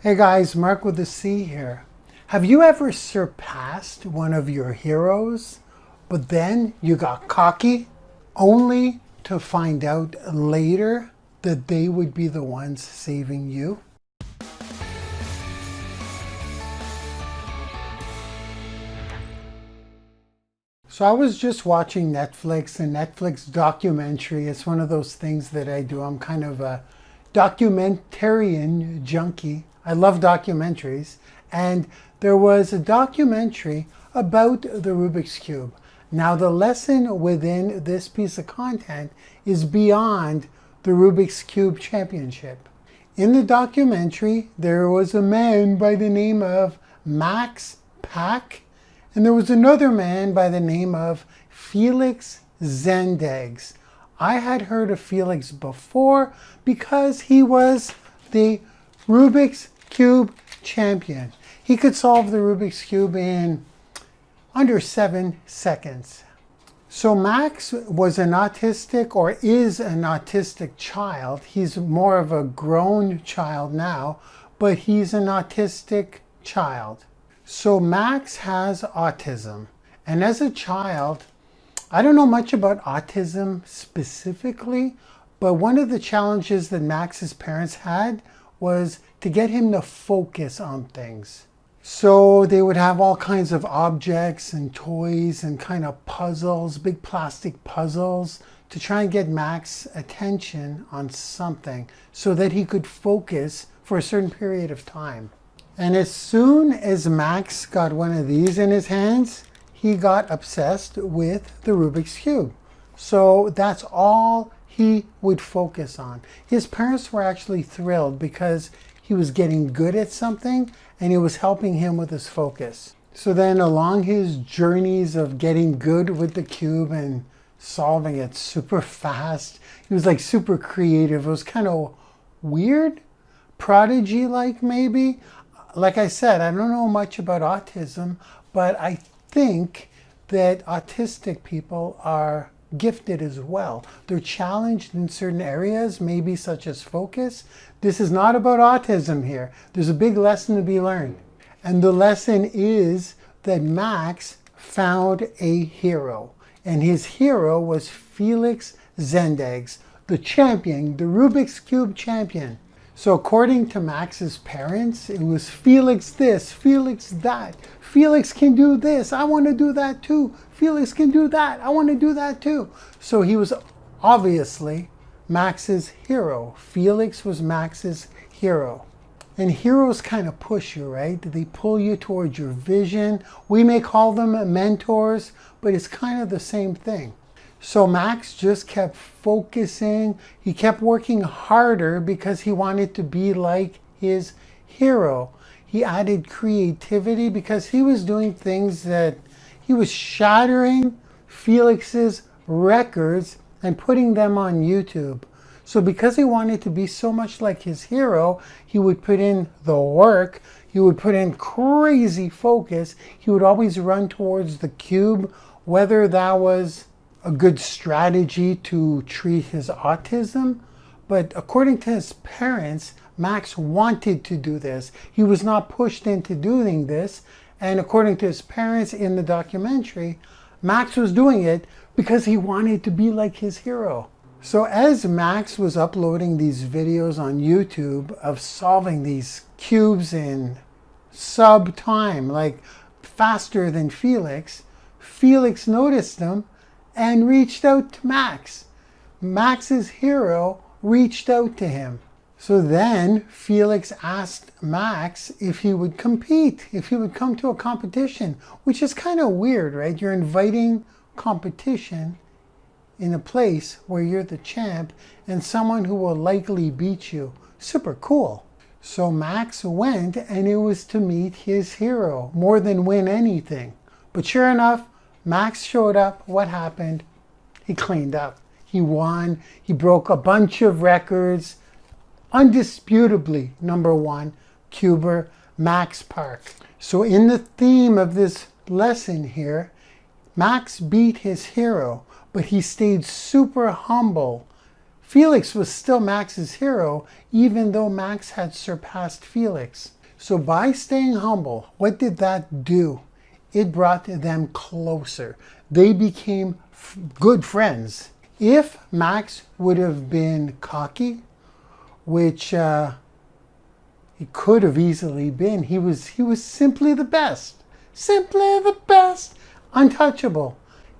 Hey guys, Mark with a C here. Have you ever surpassed one of your heroes, but then you got cocky, only to find out later that they would be the ones saving you? So I was just watching Netflix, a Netflix documentary. It's one of those things that I do. I'm kind of a documentarian junkie. I love documentaries. And there was a documentary about the Rubik's Cube. Now the lesson within this piece of content is beyond the Rubik's Cube Championship. In the documentary, there was a man by the name of Max Pack, and there was another man by the name of Felix Zendegs. I had heard of Felix before because he was the Rubik's Cube champion. He could solve the Rubik's Cube in under 7 seconds. So Max was an autistic, or is an autistic child. He's more of a grown child now, but he's an autistic child. So Max has autism, and as a child, I don't know much about autism specifically, but one of the challenges that Max's parents had was to get him to focus on things. So they would have all kinds of objects and toys and kind of puzzles, big plastic puzzles, to try and get Max's attention on something so that he could focus for a certain period of time. And as soon as Max got one of these in his hands, he got obsessed with the Rubik's Cube. So that's all he would focus on. His parents were actually thrilled because he was getting good at something and it was helping him with his focus. So then along his journeys of getting good with the cube and solving it super fast, he was like super creative. It was kind of weird, prodigy-like maybe. Like I said, I don't know much about autism, but I think that autistic people are gifted as well. They're challenged in certain areas, maybe such as focus. This is not about autism here. There's a big lesson to be learned. And the lesson is that Max found a hero. And his hero was Felix Zendegs, the champion, the Rubik's Cube champion. So according to Max's parents, it was Felix this, Felix that. Felix can do this, I want to do that too. Felix can do that, I want to do that too. So he was obviously Max's hero. Felix was Max's hero. And heroes kind of push you, right? They pull you towards your vision. We may call them mentors, but it's kind of the same thing. So Max just kept focusing. He kept working harder because he wanted to be like his hero. He added creativity because he was doing things that he was shattering Felix's records and putting them on YouTube. So because he wanted to be so much like his hero, he would put in the work. He would put in crazy focus. He would always run towards the cube, whether that was a good strategy to treat his autism. But according to his parents, Max wanted to do this. He was not pushed into doing this. And according to his parents in the documentary, Max was doing it because he wanted to be like his hero. So as Max was uploading these videos on YouTube of solving these cubes in sub time, like faster than Felix, Felix noticed them and reached out to Max. Max's hero reached out to him. So then Felix asked Max if he would compete, if he would come to a competition, which is kind of weird, right? You're inviting competition in a place where you're the champ and someone who will likely beat you. Super cool. So Max went, and it was to meet his hero more than win anything. But sure enough, Max showed up. What happened? He cleaned up. He won. He broke a bunch of records. Undisputably, #1 cuber, Max Park. So in the theme of this lesson here, Max beat his hero, but he stayed super humble, Felix was still Max's hero, even though Max had surpassed Felix. So by staying humble, what did that do? It brought them closer. They became good friends. If Max would have been cocky, which he could have easily been, he was simply the best. Simply the best. Untouchable.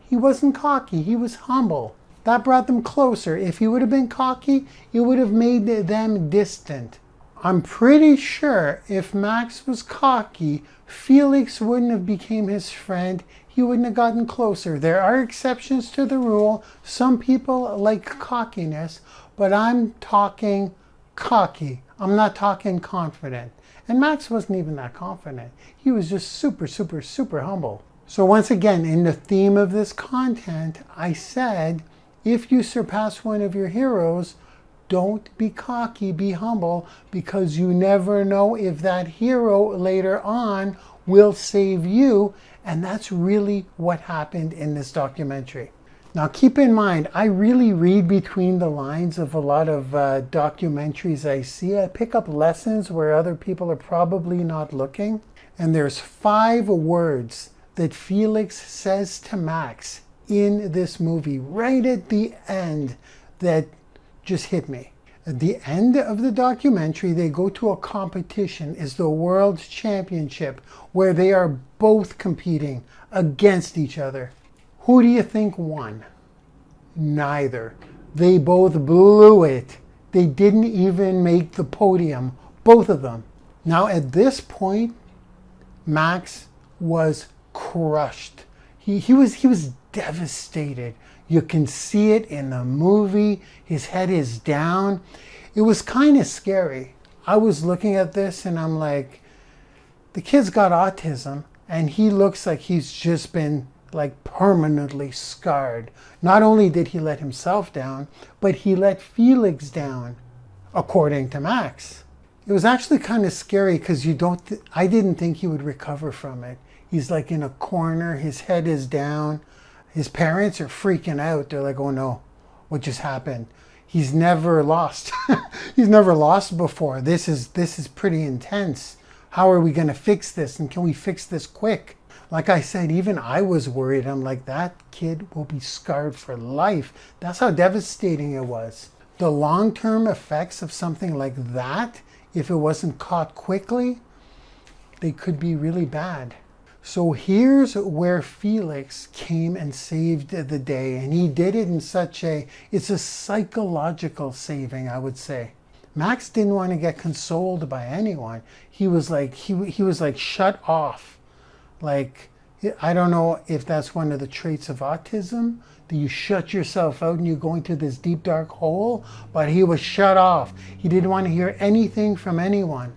He wasn't cocky, he was humble. That brought them closer. If he would have been cocky, it would have made them distant. I'm pretty sure if Max was cocky, Felix wouldn't have become his friend. He wouldn't have gotten closer. There are exceptions to the rule. Some people like cockiness, but I'm talking cocky. I'm not talking confident. And Max wasn't even that confident. He was just super, super, super humble. So once again, in the theme of this content, I said, if you surpass one of your heroes, don't be cocky, be humble, because you never know if that hero later on will save you. And that's really what happened in this documentary. Now keep in mind, I really read between the lines of a lot of documentaries I see. I pick up lessons where other people are probably not looking. And there's 5 words that Felix says to Max in this movie right at the end that just hit me. At the end of the documentary, they go to a competition. It's the World Championship where they are both competing against each other. Who do you think won? Neither. They both blew it. They didn't even make the podium, both of them. Now at this point, Max was crushed. He was devastated. You can see it in the movie. His head is down. It was kind of scary. I was looking at this and I'm like, the kid's got autism and he looks like he's just been like permanently scarred. Not only did he let himself down, but he let Felix down, according to Max. It was actually kind of scary because I didn't think he would recover from it. He's like in a corner, his head is down. His parents are freaking out. They're like, oh no, what just happened? He's never lost. He's never lost before. This is pretty intense. How are we going to fix this? And can we fix this quick? Like I said, even I was worried. I'm like, that kid will be scarred for life. That's how devastating it was. The long-term effects of something like that, if it wasn't caught quickly, they could be really bad. So here's where Felix came and saved the day. And he did it in it's a psychological saving, I would say. Max didn't want to get consoled by anyone. He was like, he was like shut off. Like, I don't know if that's one of the traits of autism, that you shut yourself out and you go into this deep dark hole, but he was shut off. He didn't want to hear anything from anyone.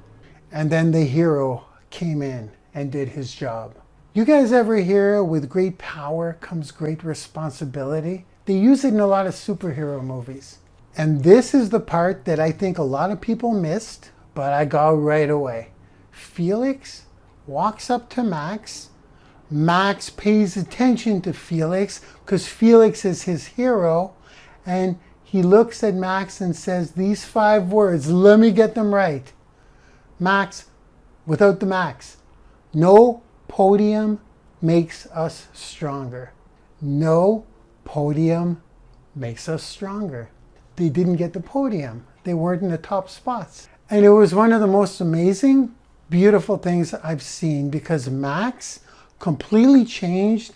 And then the hero came in and did his job. You guys ever hear, with great power comes great responsibility? They use it in a lot of superhero movies. And this is the part that I think a lot of people missed, but I got right away. Felix walks up to Max. Max pays attention to Felix because Felix is his hero. And he looks at Max and says these 5 words. Let me get them right. Max, without the Max. No podium makes us stronger. No podium makes us stronger. They didn't get the podium. They weren't in the top spots. And it was one of the most amazing, beautiful things I've seen because Max completely changed.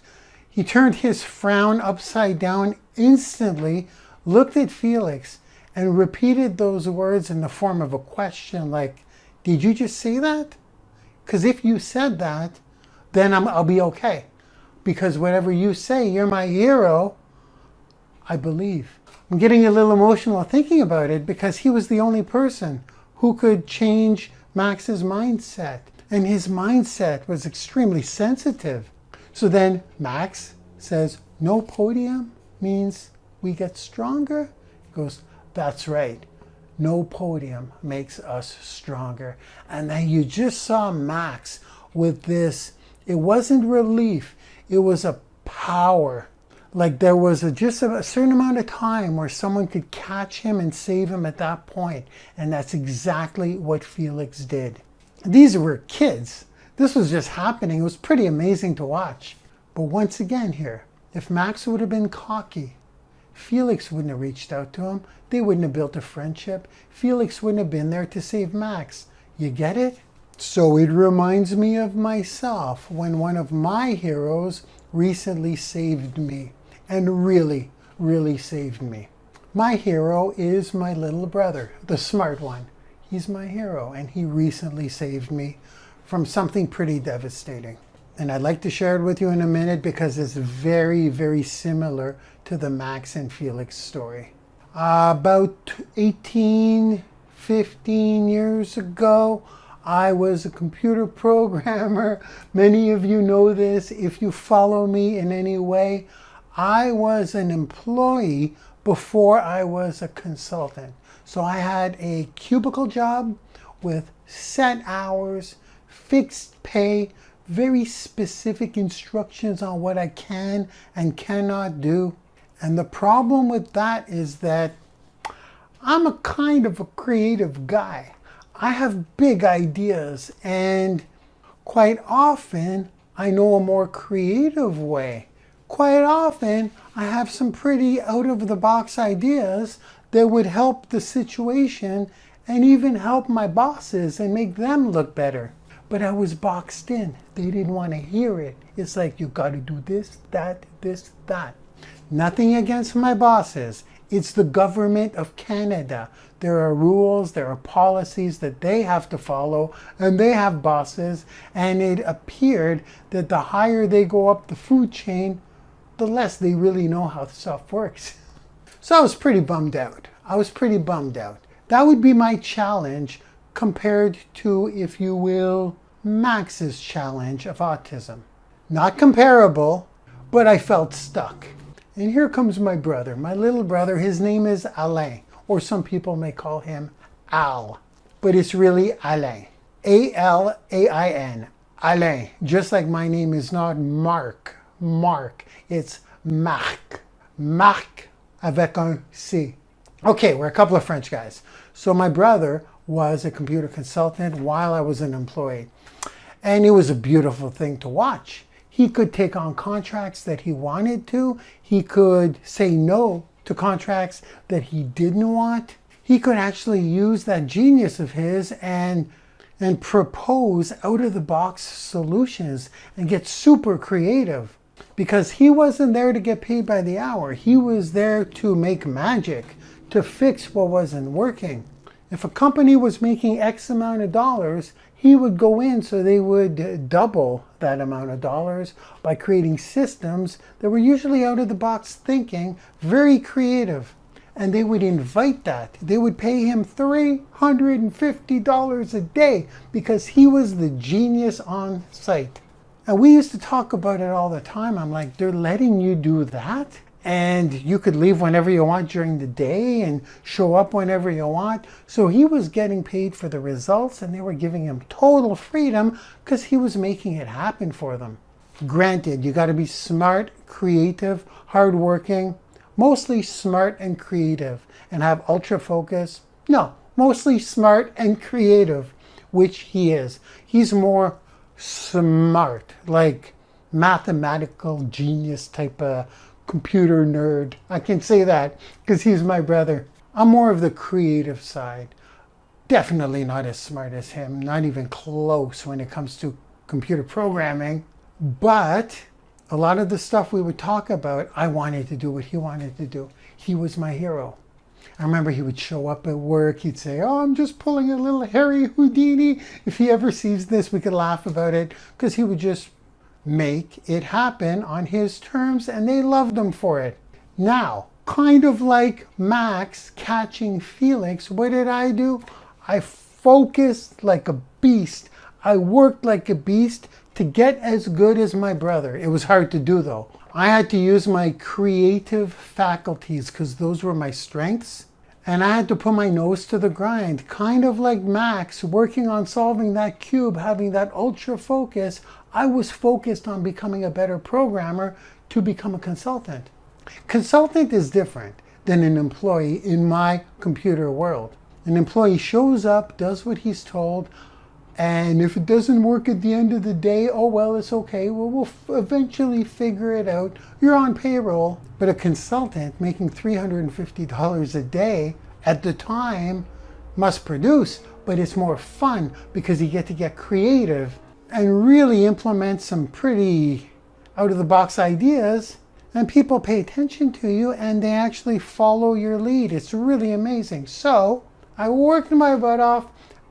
He turned his frown upside down instantly, looked at Felix, and repeated those words in the form of a question like, did you just say that? Because if you said that, then I'll be okay. Because whatever you say, you're my hero, I believe. I'm getting a little emotional thinking about it because he was the only person who could change Max's mindset. And his mindset was extremely sensitive. So then Max says, no podium means we get stronger. He goes, that's right. No podium makes us stronger. And then you just saw Max with this. It wasn't relief. It was a power. Like there was just a certain amount of time where someone could catch him and save him at that point. And that's exactly what Felix did. These were kids. This was just happening. It was pretty amazing to watch. But once again here, if Max would have been cocky, Felix wouldn't have reached out to him. They wouldn't have built a friendship. Felix wouldn't have been there to save Max. You get it? So it reminds me of myself when one of my heroes recently saved me. And really, really saved me. My hero is my little brother, the smart one. He's my hero, and he recently saved me from something pretty devastating. And I'd like to share it with you in a minute because it's very, very similar to the Max and Felix story. About 15 years ago, I was a computer programmer. Many of you know this. If you follow me in any way, I was an employee before I was a consultant. So I had a cubicle job with set hours, fixed pay, very specific instructions on what I can and cannot do. And the problem with that is that I'm a kind of a creative guy. I have big ideas, and quite often I know a more creative way. Quite often I have some pretty out of the box ideas that would help the situation and even help my bosses and make them look better. But I was boxed in. They didn't want to hear it. It's like, you got to do this, that. Nothing against my bosses. It's the government of Canada. There are rules, there are policies that they have to follow, and they have bosses. And it appeared that the higher they go up the food chain, the less they really know how stuff works. So I was pretty bummed out. That would be my challenge compared to, if you will, Max's challenge of autism. Not comparable, but I felt stuck. And here comes my brother, my little brother. His name is Alain, or some people may call him Al, but it's really Alain. A-L-A-I-N, Alain. Just like my name is not Marc, it's Marc. Marc avec un C. Okay, we're a couple of French guys. So my brother was a computer consultant while I was an employee. And it was a beautiful thing to watch. He could take on contracts that he wanted to. He could say no to contracts that he didn't want. He could actually use that genius of his and propose out-of-the-box solutions and get super creative. Because he wasn't there to get paid by the hour. He was there to make magic, to fix what wasn't working. If a company was making X amount of dollars, he would go in so they would double that amount of dollars by creating systems that were usually out of the box thinking, very creative. And they would invite that. They would pay him $350 a day because he was the genius on site. And we used to talk about it all the time. I'm like, they're letting you do that? And you could leave whenever you want during the day and show up whenever you want. So he was getting paid for the results, and they were giving him total freedom because he was making it happen for them. Granted, you got to be smart, creative, hardworking, mostly smart and creative, and have ultra focus. No, mostly smart and creative, which he is. He's more smart, like mathematical genius type of computer nerd. I can say that because he's my brother. I'm more of the creative side. Definitely not as smart as him, not even close when it comes to computer programming. But a lot of the stuff we would talk about, I wanted to do what he wanted to do. He was my hero. I remember he would show up at work. He'd say, "Oh, I'm just pulling a little Harry Houdini." If he ever sees this, we could laugh about it because he would just make it happen on his terms, and they loved him for it. Now, kind of like Max catching Felix, what did I do? I focused like a beast. I worked like a beast to get as good as my brother. It was hard to do though. I had to use my creative faculties because those were my strengths. And I had to put my nose to the grind, kind of like Max, working on solving that cube, having that ultra focus. I was focused on becoming a better programmer to become a consultant. Consultant is different than an employee in my computer world. An employee shows up, does what he's told, and if it doesn't work at the end of the day, oh well, it's okay. Well, we'll eventually figure it out. You're on payroll. But a consultant making $350 a day at the time must produce, but it's more fun because you get to get creative and really implement some pretty out-of-the-box ideas, and people pay attention to you and they actually follow your lead. It's really amazing. So I worked my butt off.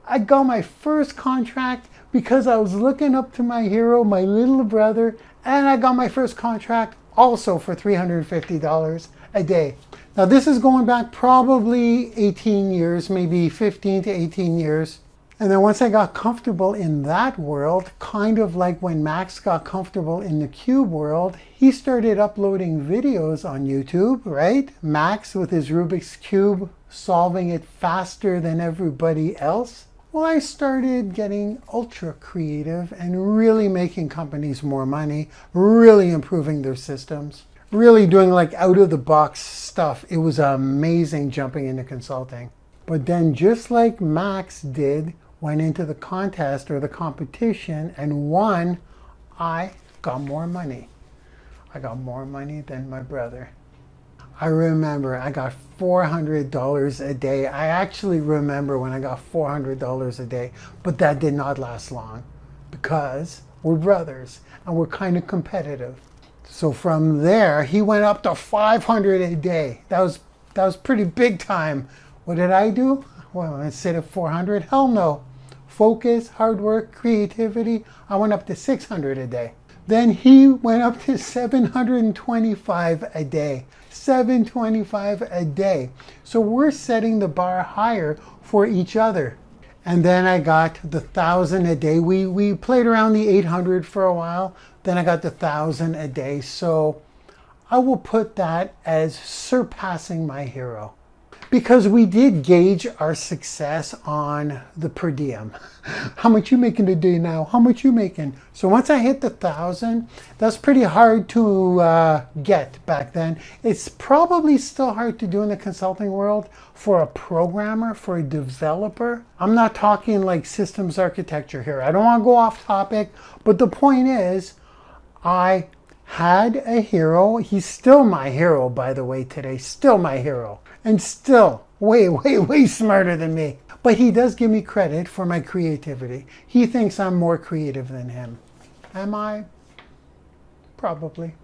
I got my first contract because I was looking up to my hero, my little brother, and I got my first contract also for $350 a day. Now this is going back probably 18 years, maybe 15 to 18 years. And then once I got comfortable in that world, kind of like when Max got comfortable in the cube world, he started uploading videos on YouTube, right? Max with his Rubik's Cube, solving it faster than everybody else. Well, I started getting ultra creative and really making companies more money, really improving their systems, really doing like out of the box stuff. It was amazing jumping into consulting. But then just like Max did, went into the contest or the competition and won, I got more money. I got more money than my brother. I remember I got $400 a day. I actually remember when I got $400 a day, but that did not last long because we're brothers and we're kind of competitive. So from there, he went up to $500 a day. That was pretty big time. What did I do? Well, instead of 400, hell no. Focus, hard work, creativity. I went up to 600 a day. Then he went up to 725 a day. 725 a day. So we're setting the bar higher for each other. And then I got the 1,000 a day. We played around the 800 for a while. Then I got the 1,000 a day. So I will put that as surpassing my hero. Because we did gauge our success on the per diem. How much you making a day now? How much you making? So once I hit the 1,000, that's pretty hard to get back then. It's probably still hard to do in the consulting world for a programmer, for a developer. I'm not talking like systems architecture here. I don't want to go off topic, but the point is, I had a hero. He's still my hero, by the way, today. Still my hero. And still way, way, way smarter than me. But he does give me credit for my creativity. He thinks I'm more creative than him. Am I? Probably.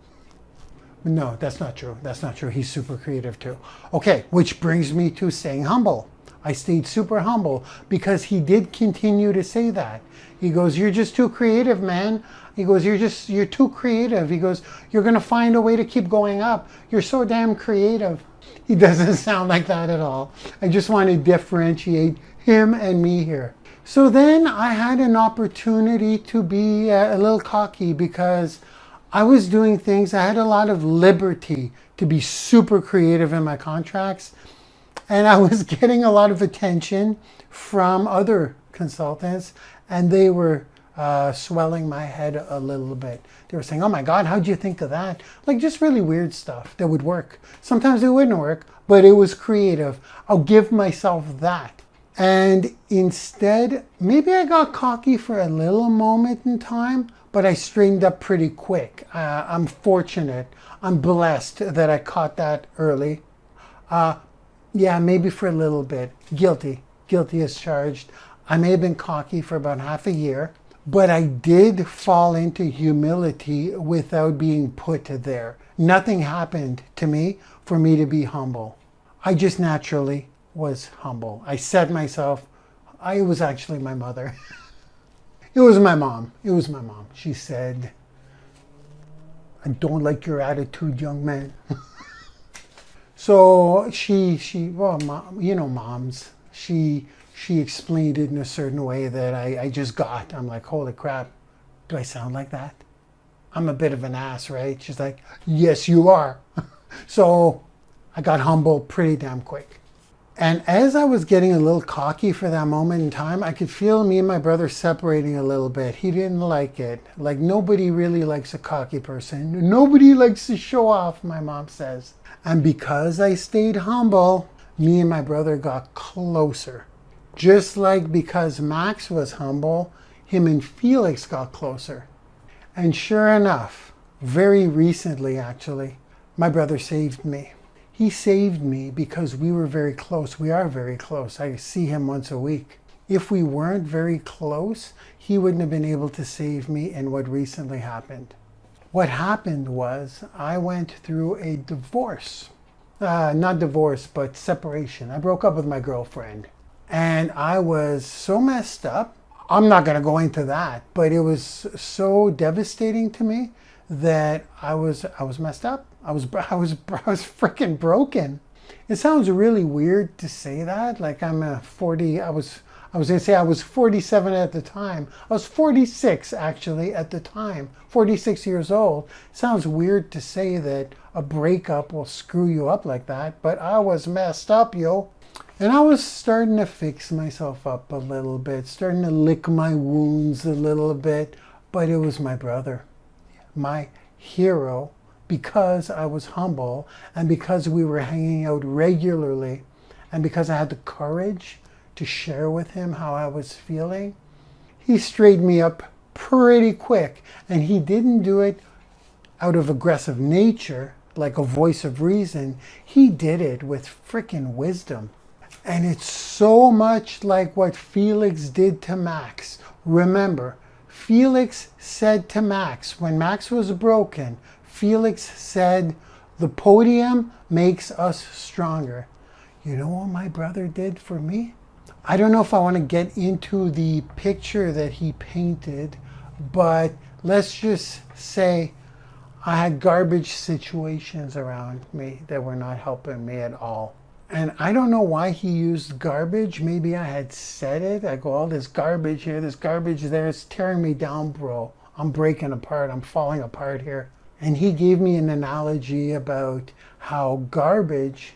No, that's not true. That's not true. He's super creative too. Okay, which brings me to staying humble. I stayed super humble because he did continue to say that. He goes, you're just too creative, man. He goes, you're too creative. He goes, you're going to find a way to keep going up. You're so damn creative. He doesn't sound like that at all. I just want to differentiate him and me here. So then I had an opportunity to be a little cocky because I was doing things. I had a lot of liberty to be super creative in my contracts. And I was getting a lot of attention from other consultants, and they were swelling my head a little bit. They were saying, oh my God, how'd you think of that? Like just really weird stuff that would work. Sometimes it wouldn't work, but it was creative. I'll give myself that. And instead, maybe I got cocky for a little moment in time, but I straightened up pretty quick. I'm fortunate. I'm blessed that I caught that early. Yeah, maybe for a little bit. Guilty as charged. I may have been cocky for about half a year, but I did fall into humility without being put there. Nothing happened to me for me to be humble. I just naturally was humble. I said myself, it was actually my mother. It was my mom. She said, I don't like your attitude, young man. So well, mom, you know, moms, she explained it in a certain way that I just got. I'm like, holy crap, do I sound like that? I'm a bit of an ass, right? She's like, yes, you are. So I got humble pretty damn quick. And as I was getting a little cocky for that moment in time, I could feel me and my brother separating a little bit. He didn't like it. Like, nobody really likes a cocky person. Nobody likes to show off, my mom says. And because I stayed humble, me and my brother got closer. Just like because Max was humble, him and Felix got closer. And sure enough, very recently actually, my brother saved me. He saved me because we were very close. We are very close. I see him once a week. If we weren't very close, he wouldn't have been able to save me in what recently happened. What happened was I went through a divorce. Not divorce, but separation. I broke up with my girlfriend. And I was so messed up. I'm not going to go into that, but it was so devastating to me that I was messed up. I was freaking broken. It sounds really weird to say that. Like I was going to say I was 47 at the time. I was 46 actually at the time. 46 years old. Sounds weird to say that a breakup will screw you up like that, but I was messed up, yo. And I was starting to fix myself up a little bit, starting to lick my wounds a little bit, but it was my brother, my hero, because I was humble and because we were hanging out regularly and because I had the courage to share with him how I was feeling. He straightened me up pretty quick, and he didn't do it out of aggressive nature, like a voice of reason. He did it with freaking wisdom. And it's so much like what Felix did to Max. Remember, Felix said to Max, when Max was broken, Felix said, "The podium makes us stronger." You know what my brother did for me? I don't know if I want to get into the picture that he painted, but let's just say I had garbage situations around me that were not helping me at all. And I don't know why he used garbage. Maybe I had said it. I go, all this garbage here, this garbage there, it's tearing me down, bro. I'm breaking apart. I'm falling apart here. And he gave me an analogy about how garbage,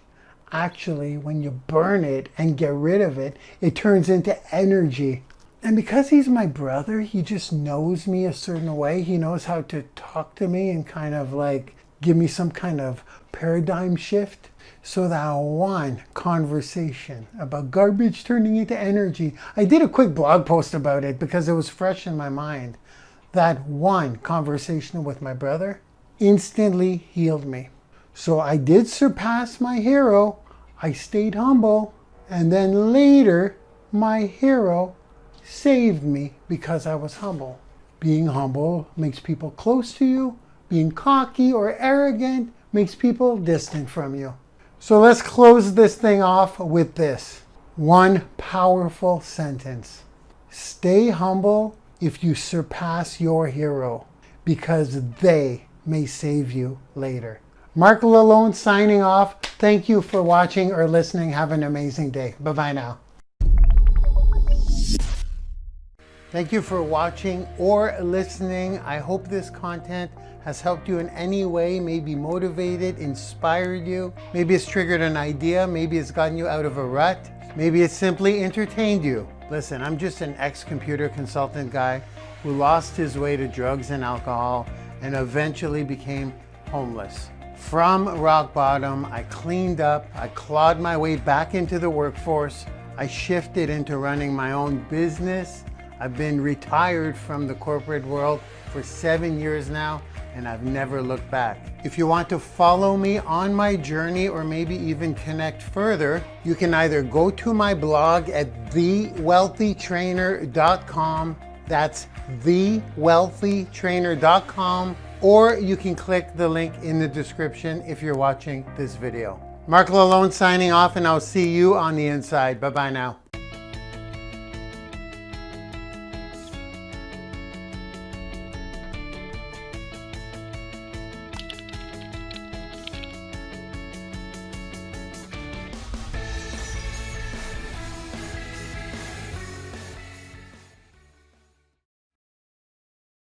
actually, when you burn it and get rid of it, it turns into energy. And because he's my brother, he just knows me a certain way. He knows how to talk to me and kind of like give me some kind of paradigm shift. So that one conversation about garbage turning into energy, I did a quick blog post about it because it was fresh in my mind. That one conversation with my brother instantly healed me. So I did surpass my hero. I stayed humble. And then later, my hero saved me because I was humble. Being humble makes people close to you. Being cocky or arrogant makes people distant from you. So let's close this thing off with this. One powerful sentence. Stay humble if you surpass your hero, because they may save you later. Marc Lalonde signing off. Thank you for watching or listening. Have an amazing day. Bye-bye now. Thank you for watching or listening. I hope this content has helped you in any way, maybe motivated, inspired you. Maybe it's triggered an idea. Maybe it's gotten you out of a rut. Maybe it's simply entertained you. Listen, I'm just an ex-computer consultant guy who lost his way to drugs and alcohol and eventually became homeless. From rock bottom, I cleaned up, I clawed my way back into the workforce. I shifted into running my own business. I've been retired from the corporate world for 7 years now, and I've never looked back. If you want to follow me on my journey or maybe even connect further, you can either go to my blog at thewealthytrainer.com. That's thewealthytrainer.com, or you can click the link in the description if you're watching this video. Marc Lalonde signing off, and I'll see you on the inside. Bye-bye now.